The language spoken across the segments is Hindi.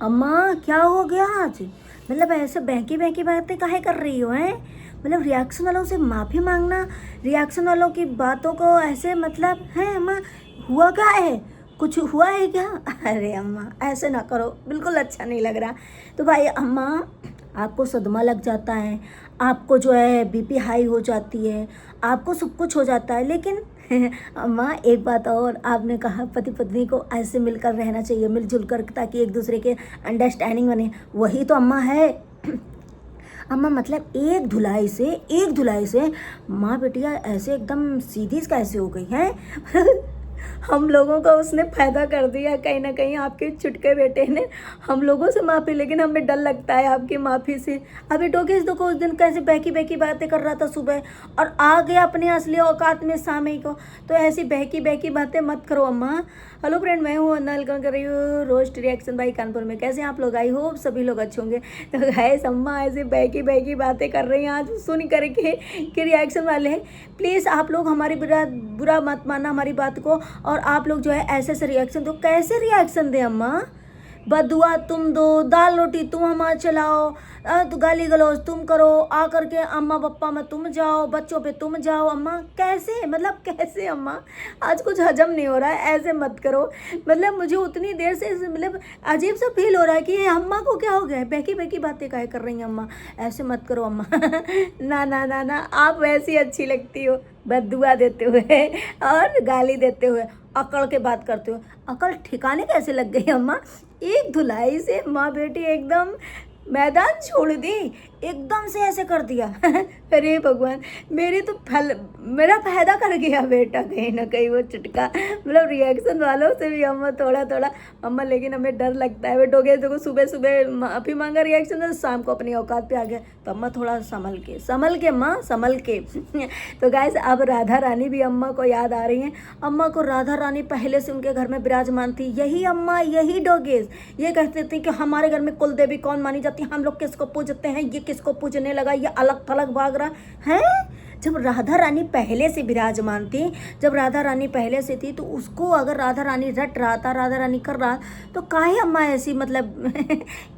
अम्मा क्या हो गया आज? मतलब ऐसे बहकी बहकी बातें काहे कर रही हो हैं? मतलब रिएक्शन वालों से माफ़ी मांगना, रिएक्शन वालों की बातों को ऐसे मतलब है अम्मा, हुआ क्या है? कुछ हुआ है क्या? अरे अम्मा ऐसे ना करो, बिल्कुल अच्छा नहीं लग रहा। तो भाई अम्मा, आपको सदमा लग जाता है, आपको जो है बीपी हाई हो जाती है, आपको सब कुछ हो जाता है, लेकिन अम्मा एक बात और, आपने कहा पति पत्नी को ऐसे मिलकर रहना चाहिए, मिलजुल कर, ताकि एक दूसरे के अंडरस्टैंडिंग बने। वही तो अम्मा है। अम्मा मतलब एक धुलाई से माँ बेटिया ऐसे एकदम सीधी कैसे हो गई हैं? हम लोगों का उसने फायदा कर दिया कहीं ना कहीं, आपके चुटके बेटे ने हम लोगों से माफ़ी, लेकिन हमें डर लगता है आपकी माफ़ी से। अभी डोगेश देखो उस दिन कैसे बहकी बहकी बातें कर रहा था सुबह, और आ गया अपने असली औकात में शाम को। तो ऐसी बहकी बहकी बातें मत करो अम्मा। हेलो फ्रेंड, मैं हूँ अन्ना, वेलकम कर रही हूँ रोस्ट रिएक्शन बाई कानपुर में। कैसे हैं आप लोग? आई होप सभी लोग अच्छे होंगे। तो गाइस अम्मा ऐसे बहकी बहकी बातें कर रही हैं आज सुन करके कि रिएक्शन वाले हैं। प्लीज़ आप लोग हमारी बुरा मत मानना हमारी बात को, और आप लोग जो है ऐसे ऐसे रिएक्शन दो। कैसे रिएक्शन दे अम्मा? बदुआ तुम दो, दाल रोटी तुम हमारा चलाओ, तो गाली गलौज तुम करो, आ करके अम्मा पप्पा में तुम जाओ, बच्चों पे तुम जाओ। अम्मा कैसे, मतलब कैसे अम्मा? आज कुछ हजम नहीं हो रहा है, ऐसे मत करो। मतलब मुझे उतनी देर से मतलब अजीब सा फील हो रहा है कि ये अम्मा को क्या हो गया है, बहकी बहकी बातें काहे कर रही हैं अम्मा? ऐसे मत करो अम्मा। ना ना ना ना, आप वैसी अच्छी लगती हो, बदुआ देते हुए और गाली देते हुए, अकड़ के बात करते हो। अकड़ ठिकाने कैसे लग गई अम्मा? एक धुलाई से माँ बेटी एकदम मैदान छोड़ दी, एकदम से ऐसे कर दिया। अरे भगवान, मेरा फायदा कर गया बेटा कहीं ना कहीं वो चुटका। मतलब रिएक्शन वालों से भी अम्मा थोड़ा थोड़ा अम्मा, लेकिन हमें डर लगता है। वे डोगे देखो सुबह सुबह माफी मांगा रिएक्शन, तो शाम को अपनी औकात पे आ गया। तो अम्मा थोड़ा संभल के अम्मा, संभल के। तो गाइस अब राधा रानी भी अम्मा को याद आ रही हैं। अम्मा को राधा रानी पहले से उनके घर में विराजमान थी। यही अम्मा, यही डोगेस ये कहते थे कि हमारे घर में कुल देवी कौन मानी जाती है, हम लोग किसको पूजते हैं, ये किसको पूजने लगा, ये अलग थलग भाग रहा है। जब राधा रानी पहले से विराजमान थी, जब राधा रानी पहले से थी, तो उसको अगर राधा रानी रट रहा था, राधा रानी कर रहा, तो काहे अम्मा ऐसी मतलब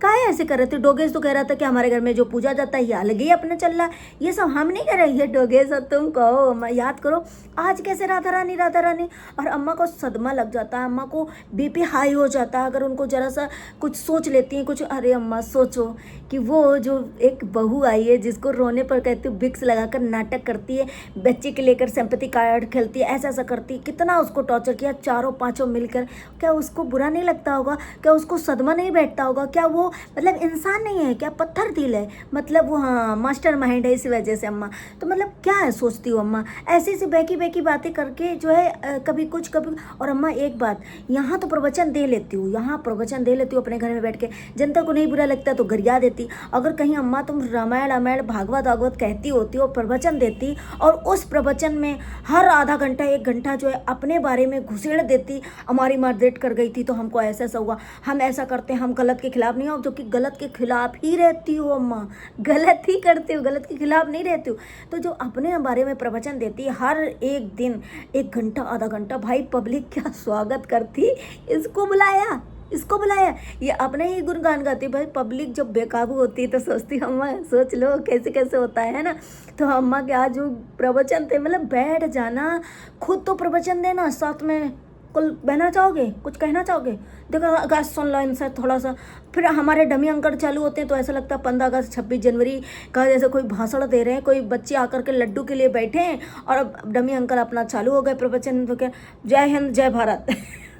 काहे ऐसे कर रहे थे? डोगेस तो कह रहा था कि हमारे घर में जो पूजा जाता है ये अलग ही अपने चल रहा है, ये सब हम नहीं कर रहे। ये डोगेस तुम कहो अम्मा, याद करो आज कैसे राधा रानी राधा रानी। और अम्मा को सदमा लग जाता है, अम्मा को बीपी हाई हो जाता है अगर उनको जरा सा कुछ सोच लेती हैं कुछ। अरे अम्मा सोचो कि वो जो एक बहू आई है जिसको रोने पर कहती हूँ विक्स लगाकर नाटक करती है, बच्चे के लेकर सिंपैथी कार्ड खेलती है, ऐसा ऐसा करती है, कितना उसको टॉर्चर किया चारों पांचों मिलकर। क्या उसको बुरा नहीं लगता होगा? क्या उसको सदमा नहीं बैठता होगा? क्या वो मतलब इंसान नहीं है क्या, पत्थर दिल है? मतलब वो हाँ मास्टर माइंड है, इसी वजह से अम्मा। तो मतलब क्या है सोचती हूँ अम्मा, ऐसी ऐसी बहकी बहकी बातें करके जो है कभी कुछ कभी। और अम्मा एक बात, यहाँ तो प्रवचन दे लेती हूँ, यहाँ प्रवचन दे लेती हूँ अपने घर में बैठ के, जनता को नहीं बुरा लगता तो गरिया देती। अगर कहीं अम्मा तुम रामायण रामायण भागवत भागवत कहती होती हो, प्रवचन देती, और उस प्रवचन में हर आधा घंटा एक घंटा जो है अपने बारे में घुसेड़ देती, हमारी माँ डेट कर गई थी तो हमको ऐसा ऐसा हुआ, हम ऐसा करते हैं, हम गलत के खिलाफ नहीं हो, जो कि गलत के खिलाफ ही रहती हो अम्मा, गलत ही करती हो, गलत के खिलाफ नहीं रहती हो। तो जो अपने बारे में प्रवचन देती है हर एक दिन एक घंटा आधा घंटा, भाई पब्लिक क्या स्वागत करती, इसको बुलाया, ये अपने ही गुणगान गाती। भाई पब्लिक जब बेकाबू होती है तो सोचती अम्मा, सोच लो कैसे कैसे होता है ना। तो अम्मा के आज जो प्रवचन थे, मतलब बैठ जाना, खुद तो प्रवचन देना, साथ में कुल बहना चाहोगे, कुछ कहना चाहोगे, देखो अगस्त सुन लो इनसे थोड़ा सा। फिर हमारे डमी अंकल चालू होते हैं तो ऐसा लगता है 15 अगस्त 26 जनवरी का जैसे कोई भाषण दे रहे हैं, कोई बच्चे आकर के लड्डू के लिए बैठे हैं, और अब डमी अंकल अपना चालू हो गए प्रवचन, तो क्या जय हिंद जय भारत।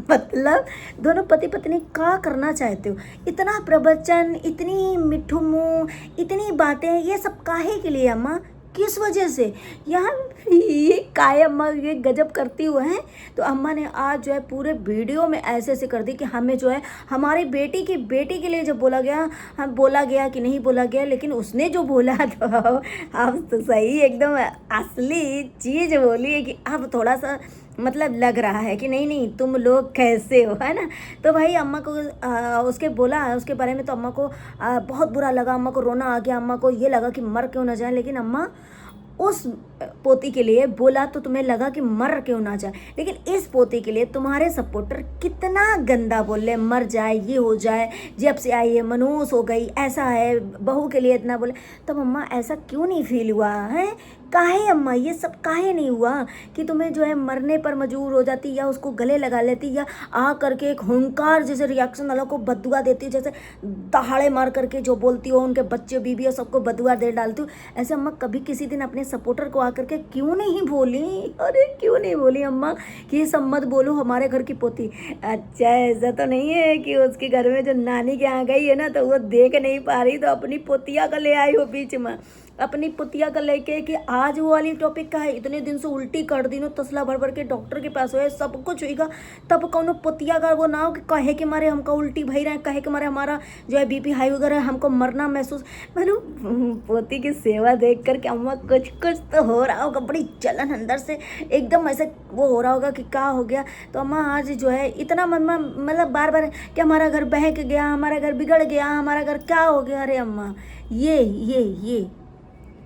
मतलब दोनों पति पत्नी क्या करना चाहते हो? इतना प्रवचन, इतनी मिठू मुँह, इतनी बातें, ये सब काहे के लिए अम्मा, किस वजह से? यहाँ ये काय अम्मा ये गजब करती हुए हैं। तो अम्मा ने आज जो है पूरे वीडियो में ऐसे ऐसे कर दी कि हमें जो है हमारी बेटी के लिए जब बोला गया, हम बोला गया कि नहीं बोला गया, लेकिन उसने जो बोला तो अब तो सही एकदम असली चीज़ बोली है कि अब थोड़ा सा मतलब लग रहा है कि नहीं नहीं तुम लोग कैसे हो, है ना। तो भाई अम्मा को उसके बोला उसके बारे में, तो अम्मा को बहुत बुरा लगा, अम्मा को रोना आ गया, अम्मा को ये लगा कि मर क्यों ना जाए। लेकिन अम्मा उस पोती के लिए बोला तो तुम्हें लगा कि मर क्यों ना जाए, लेकिन इस पोती के लिए तुम्हारे सपोर्टर कितना गंदा बोल रहे, मर जाए, ये हो जाए, जब से आई है मनूस हो गई, ऐसा है, बहू के लिए इतना बोले। तब अम्मा ऐसा क्यों नहीं फील हुआ है? काहे अम्मा ये सब काहे नहीं हुआ कि तुम्हें जो है मरने पर मजबूर हो जाती, या उसको गले लगा लेती, या आ करके एक हुंकार जैसे रिएक्शन वालों को बदुआ देती हो, जैसे दहाड़े मार करके जो बोलती हो, उनके बच्चे बीबी और सबको बदुआ दे डालती हो। ऐसे अम्मा कभी किसी दिन अपने सपोर्टर को आकर के क्यों नहीं बोली? अरे क्यों नहीं बोली अम्मा कि ये सब मत बोलो हमारे घर की पोती? अच्छा ऐसा तो नहीं है कि उसके घर में जो नानी के यहाँ गई है ना, तो वो देख नहीं पा रही, तो अपनी पोतिया का ले आई हो बीच में, अपनी पुतिया का लेके कि आज वो वाली टॉपिक का है, इतने दिन से उल्टी कर दी नो, तसला भर भर के डॉक्टर के पास हुए, सब कुछ होगा, तब कौन पुतिया का वो ना हो कि कहे के मारे हमको उल्टी भई रहे, कहे के मारे हमारा जो है बीपी हाई वगैरह, हमको मरना महसूस। मतलब पोती की सेवा देख कर के अम्मा कुछ कुछ तो हो रहा होगा, बड़ी जलन अंदर से एकदम ऐसे वो हो रहा होगा कि क्या हो गया। तो अम्मा आज जो है इतना मम्मा मतलब बार बार कि हमारा घर बहक गया, हमारा घर बिगड़ गया, हमारा घर क्या हो गया। अरे अम्मा ये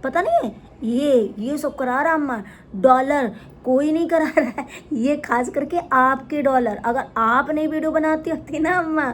पता नहीं है, ये सब करा रहा अम्मा, डॉलर कोई नहीं करा रहा है, ये खास करके आपके डॉलर। अगर आप नहीं वीडियो बनाती होती ना अम्मा,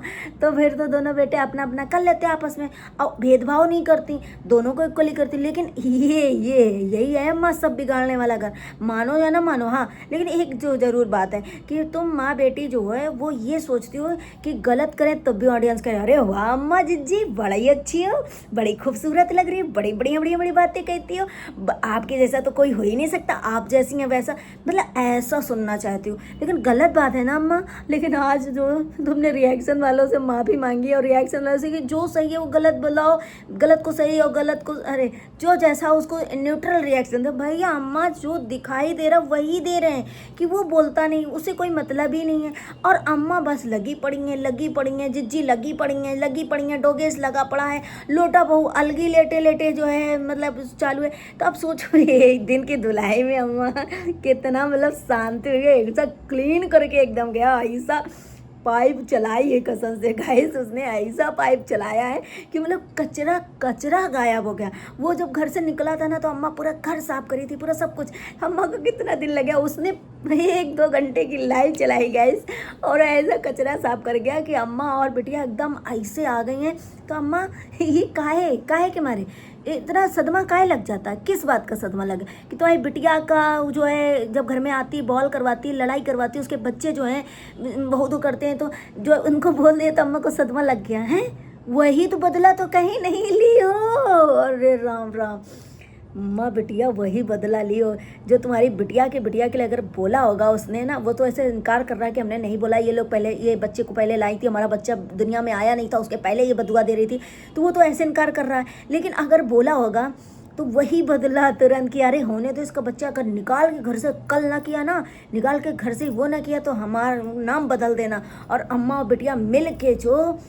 तो फिर तो दोनों बेटे अपना अपना कर लेते आपस में, और भेदभाव नहीं करती, दोनों को इक्वली करती। लेकिन यही है अम्मा सब बिगाड़ने वाला घर, मानो या ना मानो। हाँ, लेकिन एक जो ज़रूर बात है कि तुम माँ बेटी जो है वो ये सोचती हो कि गलत करें तब भी ऑडियंस करे, अरे वाह अम्मा जिज्जी बड़ी अच्छी हो, बड़ी खूबसूरत लग रही है, बड़ी बड़ी बातें कहती हो, आपके जैसा तो कोई हो ही नहीं सकता, आप जैसी हैं वैसा, मतलब ऐसा सुनना चाहती हूँ। लेकिन गलत बात है ना अम्मा। लेकिन आज जो तुमने रिएक्शन वालों से माफ़ी मांगी, और रिएक्शन वालों से कि जो सही है वो गलत बुलाओ, गलत को सही और गलत को अरे जो जैसा उसको न्यूट्रल रिएक्शन दो। भैया अम्मा जो दिखाई दे रहा वही दे रहे हैं कि वो बोलता नहीं, उसे कोई मतलब ही नहीं है, और अम्मा बस लगी पड़ी हैं, जिज्जी लगी पड़ी हैं, डोगेस लगा पड़ा है, लोटा बहू अलगी लेटे जो है मतलब चालू है। तो अब सोचो एक दिन की धुलाई में अम्मा कितना मतलब शांति हुई, एकदम क्लीन करके एकदम गया, ऐसा पाइप चलाई है कसम से गाइस, उसने ऐसा पाइप चलाया है कि मतलब कचरा गायब हो गया। वो जब घर से निकला था ना, तो अम्मा पूरा घर साफ करी थी, पूरा सब कुछ। अम्मा को कितना दिन लगा, उसने 1-2 घंटे की लाइव चलाई गाइस, और ऐसा कचरा साफ कर गया कि अम्मा और बिटिया एकदम ऐसे आ गई हैं। तो अम्मा ये काहे के मारे इतना सदमा काहे लग जाता है? किस बात का सदमा लगे कि तुम्हारी बिटिया का जो है जब घर में आती, बॉल करवाती, लड़ाई करवाती, उसके बच्चे जो हैं बहुत करते हैं, तो जो उनको बोल दिए तो अम्मा को सदमा लग गया है। वही तो बदला तो कहीं नहीं लियो। अरे राम राम माँ, बिटिया वही बदला लियो जो तुम्हारी बिटिया के लिए अगर बोला होगा उसने ना, वो तो ऐसे इनकार कर रहा है कि हमने नहीं बोला, ये लोग पहले ये बच्चे को पहले लाई थी, हमारा बच्चा दुनिया में आया नहीं था, उसके पहले ये बदुआ दे रही थी, तो वो तो ऐसे इनकार कर रहा है। लेकिन अगर बोला होगा तो वही बदला तुरंत कि अरे होने तो इसका बच्चा अगर निकाल के घर से कल ना किया ना, निकाल के घर से वो ना किया तो हमारा नाम बदल देना। और अम्मा और बिटिया मिल के जो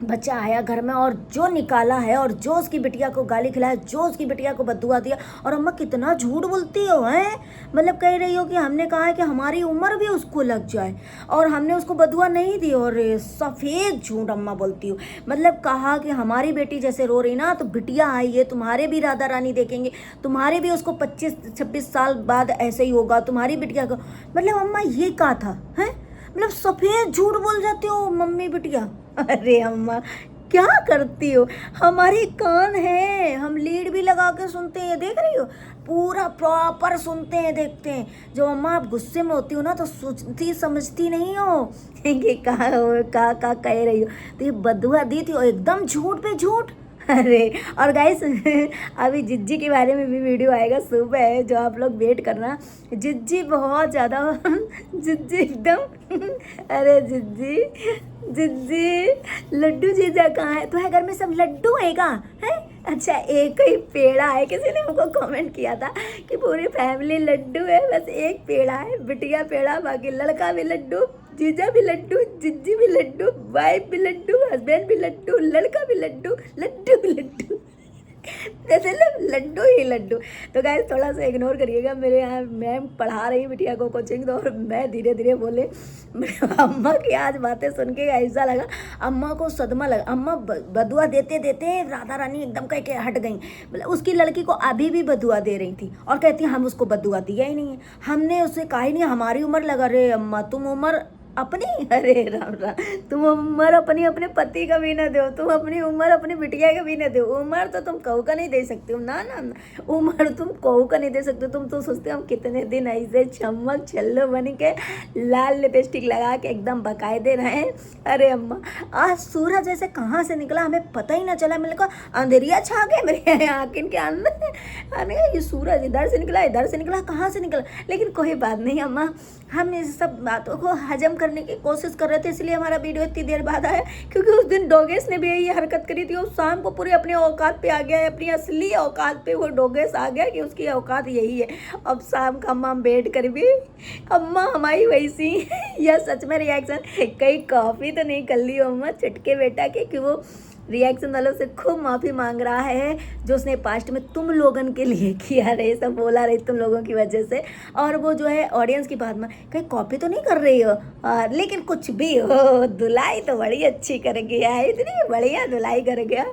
बच्चा आया घर में, और जो निकाला है, और जो उसकी बिटिया को गाली खिलाया, जो उसकी बिटिया को बद्दुआ दिया। और अम्मा कितना झूठ बोलती हो हैं, मतलब कह रही हो कि हमने कहा है कि हमारी उम्र भी उसको लग जाए, और हमने उसको बद्दुआ नहीं दी, और सफ़ेद झूठ अम्मा बोलती हो। मतलब कहा कि हमारी बेटी जैसे रो रही ना, तो बिटिया आई है, तुम्हारे भी राधा रानी देखेंगे, तुम्हारे भी उसको 25-26 साल बाद ऐसे ही होगा तुम्हारी बिटिया को। मतलब अम्मा ये कहा था हैं, मतलब सफ़ेद झूठ बोल जाती हो मम्मी बिटिया। अरे अम्मा क्या करती हो, हमारे कान है, हम लीड भी लगा के सुनते हैं, देख रही हो, पूरा प्रॉपर सुनते हैं, देखते हैं। जब अम्मा आप गुस्से में होती हो ना, तो सोचती समझती नहीं हो कि का कह रही हो। तो ये बदुआ दी थी, और एकदम झूठ पे झूठ। अरे और गाइस अभी जिज्जी के बारे में भी वीडियो आएगा, सुबह है, जो आप लोग वेट करना। जिज्जी बहुत ज़्यादा जिज्जी एकदम अरे जिज्जी लड्डू जीजा कहाँ है? तो है घर में सब लड्डू हैगा है? अच्छा एक ही पेड़ा है, किसी ने हमको कमेंट किया था कि पूरी फैमिली लड्डू है, बस एक पेड़ा है, बिटिया पेड़ा, बाकी लड़का भी लड्डू, जीजा भी लड्डू, जिज्जी भी लड्डू, वाइफ भी लड्डू, हस्बैंड भी लड्डू, लड़का भी लड्डू, लड्डू भी लड्डू। मतलब लड्डू ही लड्डू। तो गाइस थोड़ा सा इग्नोर करिएगा, मेरे यहाँ मैम पढ़ा रही बिटिया को कोचिंग, तो और मैं धीरे धीरे बोले। मेरे अम्मा की आज बातें सुन के ऐसा लगा, अम्मा को सदमा लगा। अम्मा बदुआ देते देते राधा रानी एकदम कह के हट गई। मतलब उसकी लड़की को अभी भी बदुआ दे रही थी और कहती हम उसको बदुआ दिया ही नहीं है, हमने उससे कहा ही नहीं, हमारी उम्र लगा। रे अम्मा तुम उम्र अपनी, अरे राम राम, तुम उम्र अपनी अपने पति का भी ना दो, तुम अपनी उम्र अपनी बिटिया का भी ना दो। उम्र तो तुम कहू का नहीं दे सकते हो, ना ना ना, उम्र तुम कहू का नहीं दे सकते। तुम तो सोचते हो हम कितने दिन ऐसे चमक छल्लो बन के लाल लिपस्टिक लगा के एकदम बकायदे रहे। अरे अम्मा आज सूरज ऐसे कहाँ से निकला हमें पता ही ना चला। मेरे को अंधेरिया छा गए मेरे आँखिन के अंदर। अरे ये सूरज इधर से निकला कहाँ से निकला। लेकिन कोई बात नहीं अम्मा, हम इस सब बातों को हजम करने की कोशिश कर रहे थे, इसलिए हमारा वीडियो इतनी देर बाद आया। क्योंकि उस दिन डोगेस ने भी यही हरकत करी थी, और शाम को पूरे अपने औकात पे आ गया है, अपनी असली औकात पे वो डोगेस आ गया कि उसकी औकात यही है। अब शाम का अम्मा बैठ कर भी अम्मा हमारी वैसी। यह सच में रिएक्शन कहीं कॉपी तो नहीं कर ली अम्मा चटके बेटा के, कि वो रिएक्शन वालों से खूब माफ़ी मांग रहा है जो उसने पास्ट में तुम लोगन के लिए किया रहे, सब बोला रही तुम लोगों की वजह से। और वो जो है ऑडियंस की बात में कहीं कॉपी तो नहीं कर रही हो, लेकिन कुछ भी हो धुलाई तो बड़ी अच्छी कर गया है, इतनी बढ़िया धुलाई कर गया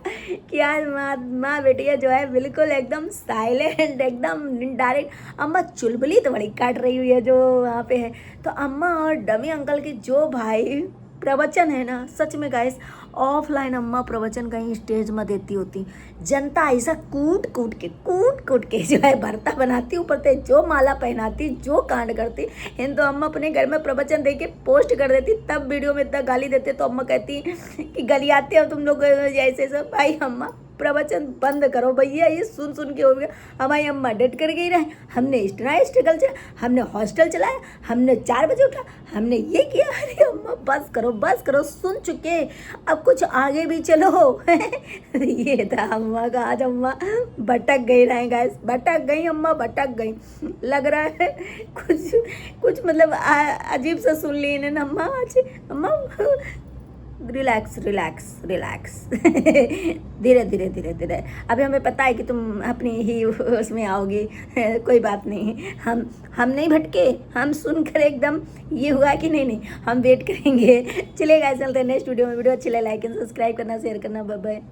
कि आज माँ बेटिया जो है बिल्कुल एकदम साइलेंट, एकदम डायरेक्ट। अम्मा चुलबुली तो बड़ी काट रही हुई है जो वहाँ पे है। तो अम्मा और डमी अंकल की जो भाई प्रवचन है ना, सच में गाइस ऑफलाइन अम्मा प्रवचन कहीं स्टेज में देती होती, जनता ऐसा कूट कूट के जो है भरता बनाती, ऊपर से जो माला पहनाती, जो कांड करती। इन तो अम्मा अपने घर में प्रवचन दे के पोस्ट कर देती, तब वीडियो में इतना गाली देते तो अम्मा कहती कि गलियाते हो तुम लोग ऐसे सब। भाई अम्मा प्रवचन बंद करो भैया, ये सुन सुन के हो गया। हमारी अम्मा डट कर गई रहे, हमने इतना स्ट्रगल चला, हमने हॉस्टल चलाया, हमने 4 बजे उठा, हमने ये किया। अरे अम्मा बस करो, सुन चुके, अब कुछ आगे भी चलो। ये था अम्मा का आज। अम्मा भटक गई रहे गाइस, भटक गई अम्मा, भटक गई। लग रहा है कुछ मतलब अजीब सा सुन ली इन्हें अम्मा आज। अम्मा रिलैक्स धीरे धीरे। अभी हमें पता है कि तुम अपनी ही उसमें आओगी। कोई बात नहीं, हम नहीं भटके, हम सुनकर एकदम ये हुआ कि नहीं हम वेट करेंगे। चलिए गाइस चलते हैं नेक्स्ट वीडियो में। वीडियो अच्छी लगे लाइक एंड सब्सक्राइब करना, शेयर करना। Bye bye.